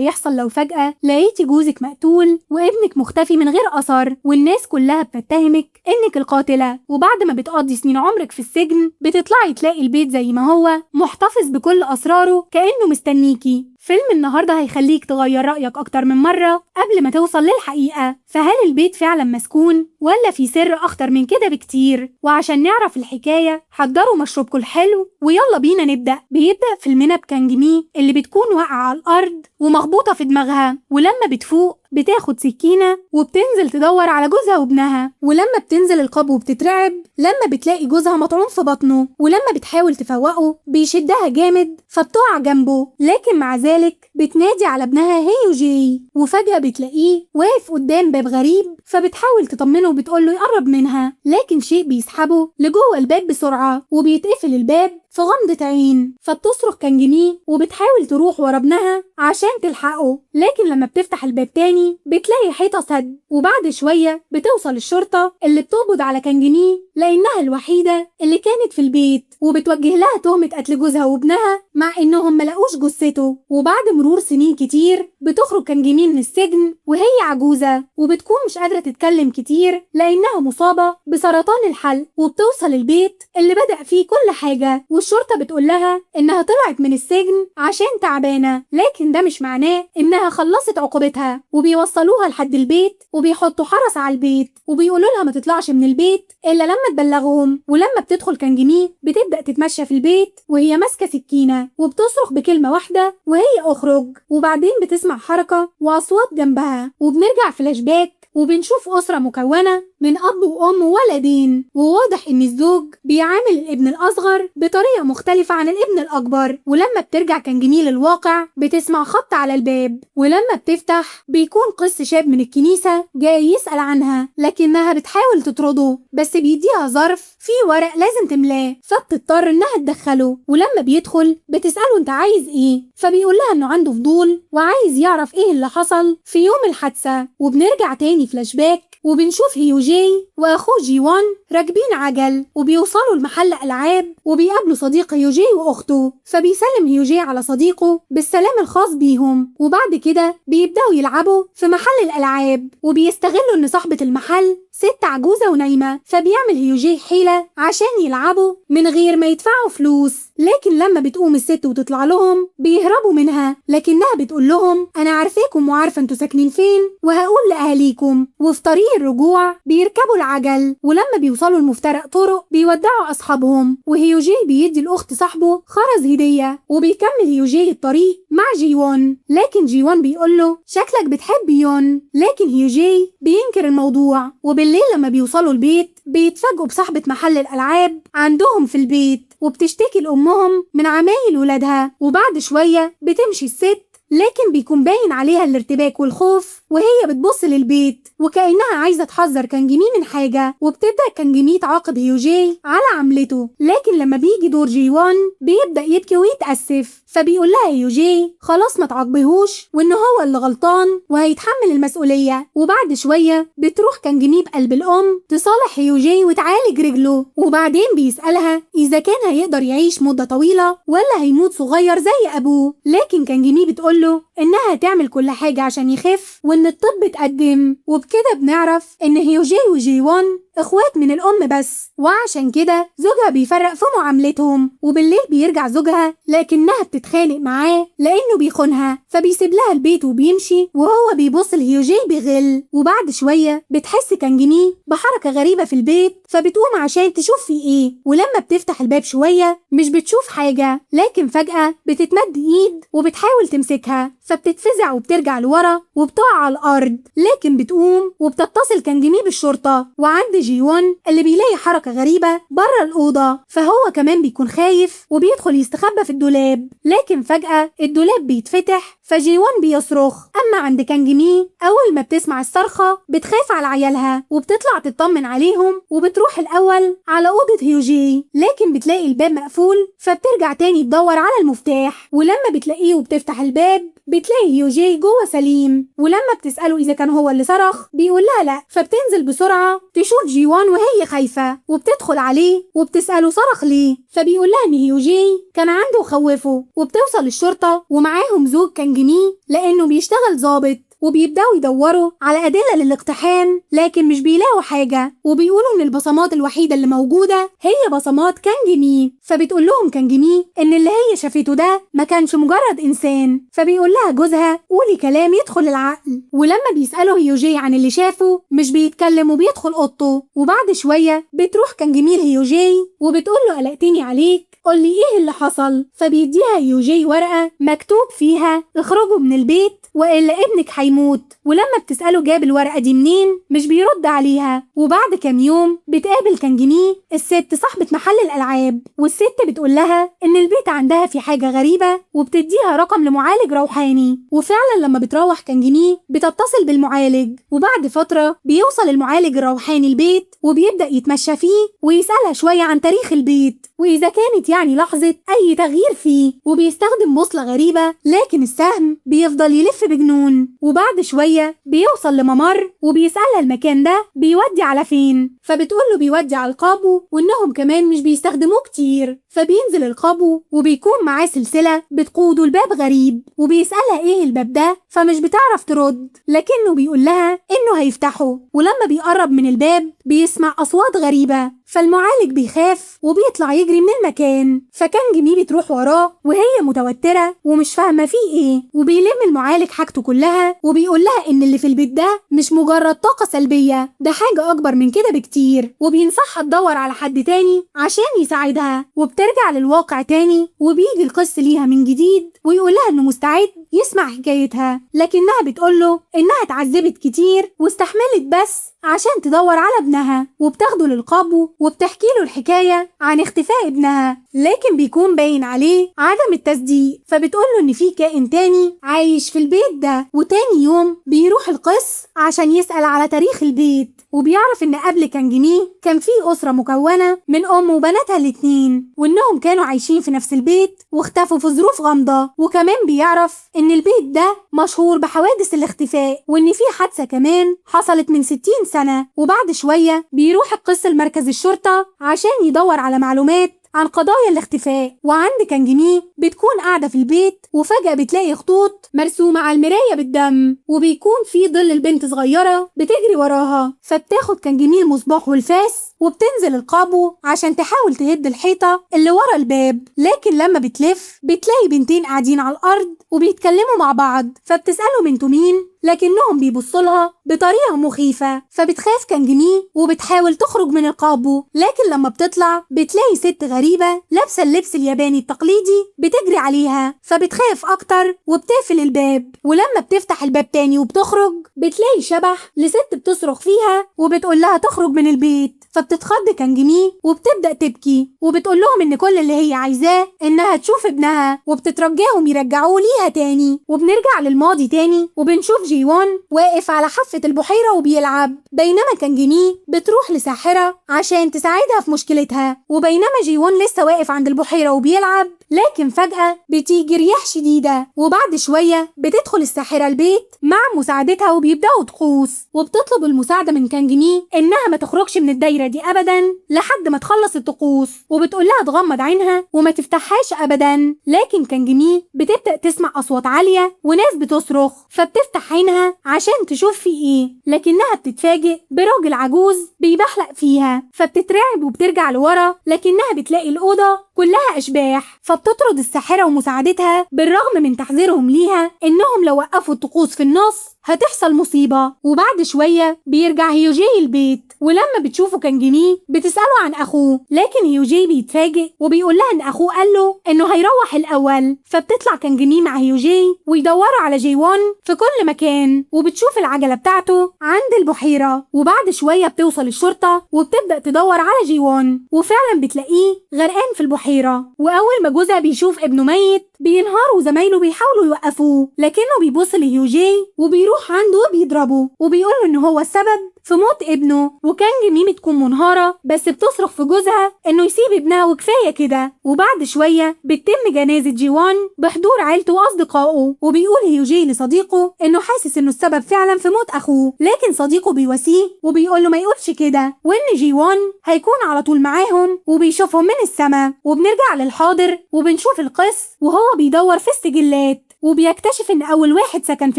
هيحصل لو فجأة لقيتي جوزك مقتول وابنك مختفي من غير أثر، والناس كلها بتتهمك إنك القاتلة، وبعد ما بتقضي سنين عمرك في السجن بتطلعي تلاقي البيت زي ما هو محتفظ بكل أسراره كأنه مستنيكي. فيلم النهاردة هيخليك تغير رأيك أكتر من مرة قبل ما توصل للحقيقة. فهل البيت فعلا مسكون ولا في سر أخطر من كده بكتير؟ وعشان نعرف الحكاية حضروا مشروبكم الحلو ويلا بينا نبدأ. بيبدأ فيلمنا بكانجمي اللي بتكون واقعة على الأرض ومخبوطة في دماغها، ولما بتفوق بتاخد سكينة وبتنزل تدور على جوزها وابنها، ولما بتنزل القبو بتترعب لما بتلاقي جوزها مطعون في بطنه، ولما بتحاول تفوقه بيشدها جامد فبتقع جنبه، لكن مع ذلك بتنادي على ابنها هيوجي، وفجأة بتلاقيه واقف قدام باب غريب فبتحاول تطمنه وبتقوله يقرب منها، لكن شيء بيسحبه لجوه الباب بسرعة وبيتقفل الباب في غمضة عين. فبتصرخ كانجمي وبتحاول تروح ورا ابنها عشان تلحقه، لكن لما بتفتح الباب تاني بتلاقي حيطة سد، وبعد شوية بتوصل الشرطة اللي بتقبض على كانجمي لأنها الوحيدة اللي كانت في البيت، وبتوجه لها تهمة قتل جوزها وابنها مع إنهم ملقوش جثته. وبعد مرور سنين كتير بتخرج كانجمي من السجن وهي عجوزة وبتكون مش قادرة تتكلم كتير لأنها مصابة بسرطان الحلق، وبتوصل البيت اللي بدأ فيه كل حاجة، والشرطة بتقول لها إنها طلعت من السجن عشان تعبانة، لكن ده مش معناه إنها خلصت عقوبتها، وبيوصلوها لحد البيت وبيحطوا حرس على البيت وبيقولوا لها ما تطلعش من البيت إلا لما تبلغهم. ولما بتدخل كانجمي بتبدأ تتمشى في البيت وهي ماسكة سكينة وبتصرخ بكلمة واحدة وهي أخرج، وبعدين بتسمع حركة وأصوات جنبها، وبنرجع فلاش باك وبنشوف أسرة مكونة من أب وأم وولدين، وواضح إن الزوج بيعامل الابن الأصغر بطريقة مختلفة عن الابن الأكبر. ولما بترجع كانجمي للواقع بتسمع خبط على الباب، ولما بتفتح بيكون قس شاب من الكنيسة جاي يسأل عنها، لكنها بتحاول تطرده بس بيديها ظرف فيه ورق لازم تملاه، فبتضطر إنها تدخله. ولما بيدخل بتسأله أنت عايز إيه؟ فبيقول لها إنه عنده فضول وعايز يعرف إيه اللي حصل في يوم الحادثة. وبنرجع تاني فلاش باك وبنشوف هيوجي واخوه جيوان راكبين عجل وبيوصلوا لمحل العاب وبيقابلوا صديق هيوجي واخته، فبيسلم هيوجي على صديقه بالسلام الخاص بيهم، وبعد كده بيبداوا يلعبوا في محل الالعاب وبيستغلوا ان صاحبة المحل ست عجوزة ونايمة، فبيعمل هيوجي حيلة عشان يلعبوا من غير ما يدفعوا فلوس، لكن لما بتقوم الست وتطلع لهم بيهربوا منها، لكنها بتقول لهم انا عارفاكم وعارفة انتوا ساكنين فين وهقول لاهاليكم. وفي طريق الرجوع بيركبوا العجل، ولما بيوصلوا لمفترق طرق بيودعوا اصحابهم، وهيوجي بيدي الاخت صاحبه خرز هدية، وبيكمل هيوجي الطريق مع جيوان، لكن جيوان بيقوله شكلك بتحب يون، لكن هيوجي بينكر الموضوع. وبالليل لما بيوصلوا البيت بيتفاجئوا بصاحبة محل الألعاب عندهم في البيت وبتشتكي لأمهم من عمايل ولادها، وبعد شوية بتمشي الست لكن بيكون باين عليها الارتباك والخوف وهي بتبص للبيت وكأنها عايزة تحذر كانجمي من حاجة، وبتبدأ كانجمي تعاقب هيوجي على عملته، لكن لما بيجي دور جيوان بيبدأ يبكي ويتأسف، فبيقول لها هيوجي خلاص ما تعاقبيهوش وإن هو اللي غلطان وهيتحمل المسؤولية. وبعد شوية بتروح كانجمي بقلب الأم تصالح هيوجي وتعالج رجله، وبعدين بيسألها إذا كان هيقدر يعيش مدة طويلة ولا هيموت صغير زي أبوه، لكن كانجمي بتقول له إنها تعمل كل حاجة عشان يخف وإن الطب اتقدم. وبكده بنعرف إن هيوجي وجيوان اخوات من الام بس، وعشان كده زوجها بيفرق في معاملتهم، وبالليل بيرجع زوجها لكنها بتتخانق معاه لانه بيخونها، فبيسيب لها البيت وبيمشي وهو بيبص لهيوجي بغل. وبعد شويه بتحس كانجمي بحركه غريبه في البيت فبتقوم عشان تشوف في ايه، ولما بتفتح الباب شويه مش بتشوف حاجه، لكن فجاه بتتمد ايد وبتحاول تمسكها فبتتفزع وبترجع لورا وبتقع على الارض، لكن بتقوم وبتتصل كانجمي بالشرطه. وعند جيوان اللي بيلاقي حركة غريبة بره الأوضة فهو كمان بيكون خايف وبيدخل يستخبى في الدولاب، لكن فجأة الدولاب بيتفتح فجيوان بيصرخ. أما عند كانجمي أول ما بتسمع الصرخة بتخاف على عيالها وبتطلع تطمن عليهم وبتروح الأول على أوضة هيوجي، لكن بتلاقي الباب مقفول فبترجع تاني تدور على المفتاح، ولما بتلاقيه وبتفتح الباب بتلاقي هيوجي جوه سليم، ولما بتسأله إذا كان هو اللي صرخ بيقول لها لا، فبتنزل بسرعة تشوف جيوان وهي خايفة وبتدخل عليه وبتسأله صرخ ليه، فبيقول لها إن هيوجي كان عنده خوفه، وبتوصل الشرطة ومعاهم زوج كانجمي جيمي لأنه بيشتغل ضابط، وبيبدأوا يدوروا على أدلة للاقتحام لكن مش بيلاقوا حاجة، وبيقولوا إن البصمات الوحيدة اللي موجودة هي بصمات كان جيمي. فبتقول لهم كان جيمي إن اللي هي شافته ده ما كانش مجرد إنسان. فبيقول لها جوزها قولي كلام يدخل العقل، ولما بيسأله هيوجي عن اللي شافه مش بيتكلم وبيدخل أوضته. وبعد شوية بتروح كان جميل هيوجي وبتقول له قلقتني عليك، قولي ايه اللي حصل. فبيديها هيوجي ورقة مكتوب فيها اخرجوا من البيت وإلا ابنك هيموت. ولما بتسأله جاب الورقة دي منين مش بيرد عليها. وبعد كام يوم بتقابل كان جيمي الست صاحبة محل الألعاب، والست بتقول لها إن البيت عندها في حاجة غريبة وبتديها رقم لمعالج روحاني. وفعلا لما بتروح كان جيمي بتتصل بالمعالج، وبعد فترة بيوصل المعالج الروحاني البيت وبيبدأ يتمشى فيه ويسألها شوية عن تاريخ البيت وإذا كانت يعني لحظة أي تغيير فيه، وبيستخدم بوصلة غريبة لكن السهم بيفضل يلف بجنون. وبعد شوية بيوصل لممر وبيسألها المكان ده بيودي على فين، فبتقول له بيودي على القابو وإنهم كمان مش بيستخدموه كتير. فبينزل القابو وبيكون معاه سلسلة بتقوده لباب غريب، وبيسألها إيه الباب ده فمش بتعرف ترد، لكنه بيقول لها إنه هيفتحه. ولما بيقرب من الباب بيسمع أصوات غريبة، فالمعالج بيخاف وبيطلع يجري من المكان. فكان جيمي بتروح وراه وهي متوترة ومش فاهمة فيه ايه، وبيلم المعالج حاجته كلها وبيقول لها ان اللي في البيت ده مش مجرد طاقة سلبية، ده حاجة اكبر من كده بكتير، وبينصحها تدور على حد تاني عشان يساعدها. وبترجع للواقع تاني وبيجي القس ليها من جديد ويقول لها انه مستعد يسمع حكايتها، لكنها بتقوله انها اتعذبت كتير واستحملت بس عشان تدور على ابنها. وبتاخده للقابو وبتحكي له الحكاية عن اختفاء ابنها، لكن بيكون باين عليه عدم التصديق. فبتقوله ان في كائن تاني عايش في البيت ده. وتاني يوم بيروح القس عشان يسأل على تاريخ البيت، وبيعرف ان قبل كان جيمي كان في أسرة مكونة من أم وبناتها الاتنين، وانهم كانوا عايشين في نفس البيت واختفوا في ظروف غامضة. وكمان بيعرف ان البيت ده مشهور بحوادث الاختفاء، وان في حادثة كمان حصلت من 60 سنة. وبعد شوية بيروح القس لمركز الشرطة عشان يدور على معلومات عن قضايا الاختفاء. وعند كان جيمي بتكون قاعدة في البيت وفجأة بتلاقي خطوط مرسومة على المراية بالدم، وبيكون في ظل البنت صغيرة بتجري وراها. فبتاخد كان جيمي المصباح والفاس وبتنزل القابو عشان تحاول تهد الحيطة اللي ورا الباب، لكن لما بتلف بتلاقي بنتين قاعدين على الأرض وبيتكلموا مع بعض. فبتسألهم انتوا مين، لكنهم بيبصولها بطريقة مخيفة. فبتخاف كان جيمي وبتحاول تخرج من القابو، لكن لما بتطلع بتلاقي ست غريبة لابسة اللبس الياباني التقليدي بتجري عليها. فبتخاف أكتر وبتقفل الباب، ولما بتفتح الباب تاني وبتخرج بتلاقي شبح لست بتصرخ فيها وبتقول لها تخرج من البيت. فبتتخض كان جيمي وبتبدأ تبكي وبتقول لهم إن كل اللي هي عايزاه إنها تشوف ابنها، وبتترجاهم يرجعوه ليها تاني. وبنرجع للماضي تاني وبنشوف جيوان واقف على حافة البحيرة وبيلعب، بينما كان جيمي بتروح لساحرة عشان تساعدها في مشكلتها. وبينما جيوان لسه واقف عند البحيرة وبيلعب، لكن فجأة بتيجي رياح شديدة، وبعد شوية بتدخل الساحرة البيت مع مساعدتها وبيبدأوا طقوس. وبتطلب المساعدة من كان جيمي إنها ما تخرجش من الدايرة دي أبدا لحد ما تخلص الطقوس، وبتقول لها تغمض عينها وما تفتحهاش أبدا. لكن كان جيمي بتبدأ تسمع أصوات عالية وناس بتصرخ، فبتفتح عينها عشان تشوف في إيه، لكنها بتتفاجئ براجل عجوز بيبحلق فيها. فبتترعب وبترجع لورا، لكنها بتلاقي الأوضة كلها أشباح. فبتطرد الساحرة ومساعدتها بالرغم من تحذيرهم ليها إنهم لو وقفوا الطقوس في النص هتحصل مصيبة. وبعد شوية بيرجع هيوجي البيت، ولما بتشوفه كان جيمي بتسأله عن أخوه، لكن هيوجي بيتفاجئ وبيقول لها إن أخوه قال له إنه هيروح الأول. فبتطلع كان جيمي مع هيوجي ويدوروا على جيوان في كل مكان، وبتشوف العجلة بتاعته عند البحيرة. وبعد شوية بتوصل الشرطة وبتبدأ تدور على جيوان، وفعلا بتلاقيه غرقان في البحيرة. وأول ما جوزها بيشوف ابنه ميت بينهار وزمايله بيحاولوا يوقفوه، لكنه بيبص لهيوجي وبيروح عنده وبيضربه وبيقوله إن هو السبب في موت ابنه. وكان جيمي تكون منهارة بس بتصرخ في جوزها إنه يسيب ابنها وكفاية كده. وبعد شوية بتتم جنازة جيوان بحضور عيلته وأصدقائه، وبيقول هيوجي لصديقه إنه حاسس إنه السبب فعلا في موت أخوه، لكن صديقه بيواسيه وبيقوله ما يقولش كده، وإن جيوان هيكون على طول معاهم وبيشوفهم من السما. وبنرجع للحاضر وبنشوف القس وهو بيدور في السجلات، وبيكتشف إن أول واحد سكن في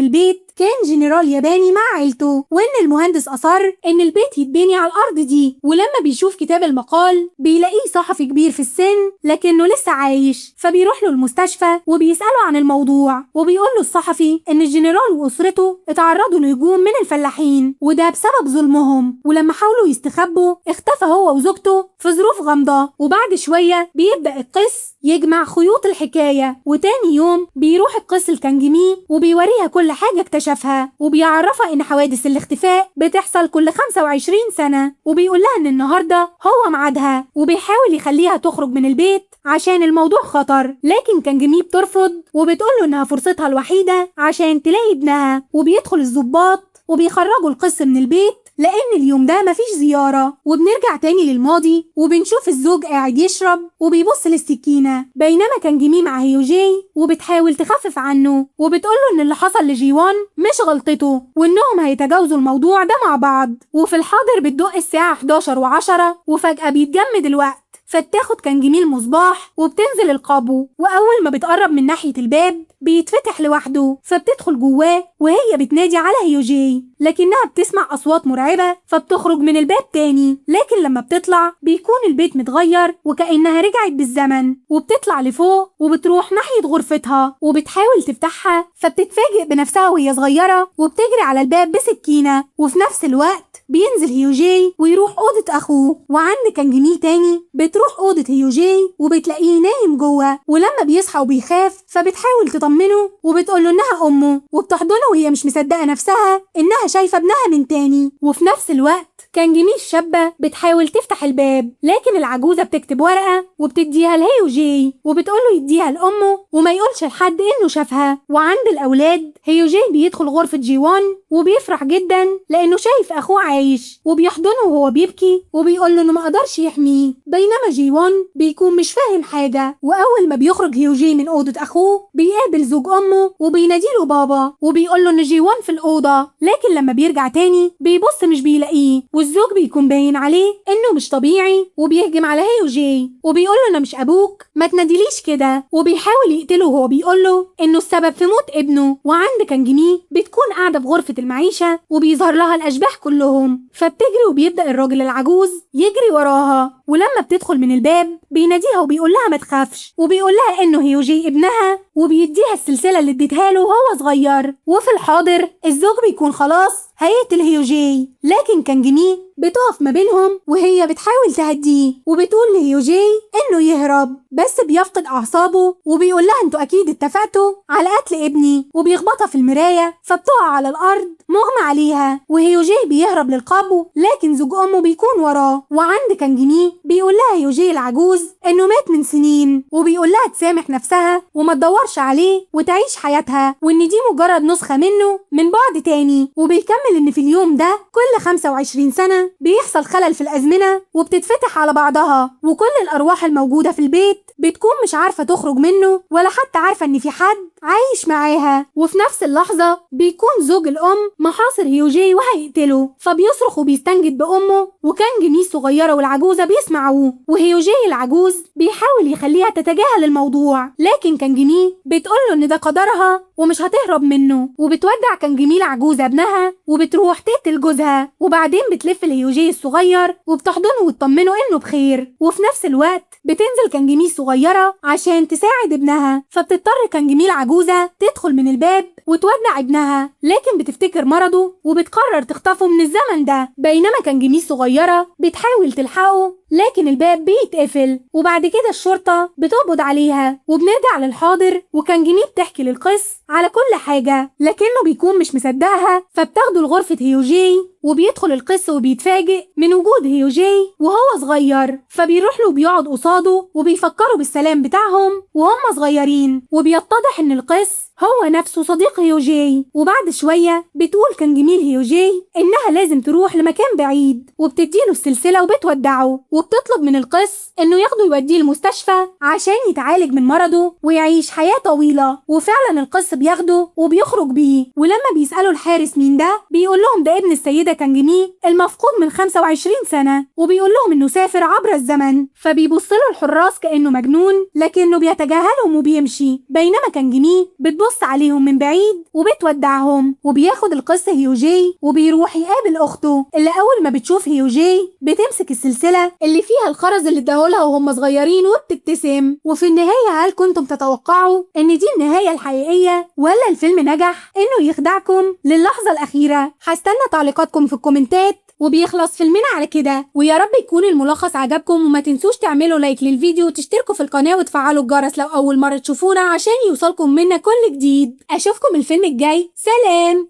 البيت كان جنرال ياباني مع عيلته، وإن المهندس أصر إن البيت يتبني على الأرض دي. ولما بيشوف كتاب المقال بيلاقيه صحفي كبير في السن لكنه لسه عايش، فبيروح له المستشفى وبيسأله عن الموضوع، وبيقول له الصحفي إن الجنرال وأسرته اتعرضوا لهجوم من الفلاحين وده بسبب ظلمهم، ولما حاولوا يستخبوا اختفى هو وزوجته في ظروف غامضة. وبعد شوية بيبدأ القس يجمع خيوط الحكاية، وتاني يوم بيروح القس لكانجمي وبيوريها كل حاجة اكتشفها، وبيعرفها إن حوادث الاختفاء بتحصل كل 25 سنة، وبيقول لها إن النهاردة هو ميعادها، وبيحاول يخليها تخرج من البيت عشان الموضوع خطر. لكن كانجمي بترفض وبتقوله إنها فرصتها الوحيدة عشان تلاقي ابنها. وبيدخل الضباط وبيخرجوا القس من البيت لأن اليوم ده مفيش زيارة. وبنرجع تاني للماضي وبنشوف الزوج قاعد يشرب وبيبص للسكينة، بينما كانجمي مع هيوجي وبتحاول تخفف عنه وبتقوله إن اللي حصل لجيوان مش غلطته وإنهم هيتجاوزوا الموضوع ده مع بعض. وفي الحاضر بتدق الساعة 11:10 وفجأة بيتجمد الوقت، فبتاخد كانجمي المصباح وبتنزل القابو، وأول ما بتقرب من ناحية الباب بيتفتح لوحده، فبتدخل جواه وهي بتنادي على هيوجي لكنها بتسمع أصوات مرعبة فبتخرج من الباب تاني. لكن لما بتطلع بيكون البيت متغير وكأنها رجعت بالزمن، وبتطلع لفوق وبتروح ناحية غرفتها وبتحاول تفتحها، فبتتفاجئ بنفسها وهي صغيرة وبتجري على الباب بسكينة. وفي نفس الوقت بينزل هيوجي ويروح أوضة أخوه، وعند كانجمي تاني بتروح أوضة هيوجي وبتلاقيه نايم جوه، ولما بيصحى وبيخاف فبتحاول تطمنه وبتقوله إنها أمه، وبتحضنه وهي مش مصدقة نفسها إنها شايفة ابنها من تاني. وفي نفس الوقت كانجمي الشابة بتحاول تفتح الباب، لكن العجوزة بتكتب ورقة وبتديها لهيوجي وبتقوله يديها لأمه وما يقولش لحد إنه شافها. وعند الأولاد هيوجي بيدخل غرفة جيوان وبيفرح جدا لأنه شايف أخوه عايش، وبيحضنه وهو بيبكي وبيقوله إنه ما قدرش يحميه، بينما جيوان بيكون مش فاهم حاجة. وأول ما بيخرج هيوجي من أوضة أخوه بيقابل زوج أمه وبيناديله بابا وبيقوله إن جيوان في الأوضة، لكن لما بيرجع تاني بيبص مش بيلاقيه، والزوج بيكون باين عليه إنه مش طبيعي وبيهجم على هيوجي وبيقوله أنا مش أبوك، ما تناديليش كده، وبيحاول يقتله وهو بيقوله إنه السبب في موت ابنه. وعند كانجمي بتكون قاعدة في غرفة المعيشة وبيظهر لها الأشباح كلهم، فبتجري وبيبدأ الراجل العجوز يجري وراها، ولما بتدخل من الباب بيناديها وبيقول لها ما تخافش، وبيقول لها إنه هيوجي ابنها وبيديها السلسلة اللي اديتها له وهو صغير. وفي الحاضر الزوج بيكون خلاص هيقتل هيوجي، لكن كانجمي بتقف ما بينهم وهي بتحاول تهديه وبتقول لهيوجي إنه يهرب، بس بيفقد أعصابه وبيقول لها انتوا أكيد اتفقتوا على قتل ابني، وبيخبطها في المراية فبتقع على الأرض مغمى عليها. وهيوجي بيهرب للقابو لكن زوج أمه بيكون وراه. وعند كانجمي بيقول لها هيوجي العجوز إنه مات من سنين، وبيقول لها تسامح نفسها وما تدورش عليه وتعيش حياتها، وإن دي مجرد نسخة منه من بعد تاني. وبيكمل إن في اليوم ده كل 25 سنة بيحصل خلل في الأزمنة وبتتفتح على بعضها، وكل الأرواح الموجودة في البيت بتكون مش عارفة تخرج منه ولا حتى عارفة إن في حد عايش معاها. وفي نفس اللحظة بيكون زوج الأم محاصر هيوجي وهيقتله، فبيصرخ وبيستنجد بأمه، وكانجمي الصغيرة والعجوزة بيسمعوه، وهيوجي العجوز بيحاول يخليها تتجاهل الموضوع، لكن كانجمي بتقوله إن ده قدرها ومش هتهرب منه، وبتودع كانجمي العجوزة ابنها وبتروح تقتل جوزها، وبعدين بتلف لهيوجي الصغير وبتحضنه وتطمنه إنه بخير. وفي نفس الوقت بتنزل كانجمي الصغيرة عشان تساعد ابنها، فبتضطر كانجمي العجوزة تدخل من الباب وتودع ابنها، لكن بتفتكر مرضه وبتقرر تخطفه من الزمن ده، بينما كانجمي الصغيرة بتحاول تلحقه لكن الباب بيتقفل، وبعد كده الشرطة بتقبض عليها. وبنرجع للحاضر وكانجمي بتحكي للقس على كل حاجة لكنه بيكون مش مصدقها، فبتاخده لغرفة هيوجي وبيدخل القس وبيتفاجئ من وجود هيوجي وهو صغير، فبيروح له وبيقعد قصاده وبيفكروا بالسلام بتاعهم وهم صغيرين، وبيتضح ان القس هو نفسه صديق هيوجي. وبعد شوية بتقول كانجمي هيوجي إنها لازم تروح لمكان بعيد وبتديله السلسلة وبتودعه، وبتطلب من القس إنه ياخده يوديه المستشفى عشان يتعالج من مرضه ويعيش حياة طويلة. وفعلا القس بياخده وبيخرج بيه، ولما بيسألوا الحارس مين ده، بيقول لهم ده ابن السيدة كانجمي المفقود من 25 سنة، وبيقول لهم إنه سافر عبر الزمن. فبيبص له الحراس كأنه مجنون، لكنه بيتجاهلهم وبيمشي، بينما كانجمي بتبص عليهم من بعيد وبتودعهم. وبياخد القس هيوجي وبيروح يقابل أخته، اللي أول ما بتشوف هيوجي بتمسك السلسلة اللي فيها الخرز اللي اداهولها وهم صغيرين وبتبتسم. وفي النهاية هل كنتم تتوقعوا إن دي النهاية الحقيقية ولا الفيلم نجح إنه يخدعكم للحظة الأخيرة؟ هستنى تعليقاتكم في الكومنتات. وبيخلص فيلمنا على كده، ويا رب يكون الملخص عجبكم، وما تنسوش تعملوا لايك للفيديو وتشتركوا في القناة وتفعلوا الجرس لو أول مرة تشوفونا عشان يوصلكم منا كل جديد. أشوفكم الفيلم الجاي، سلام.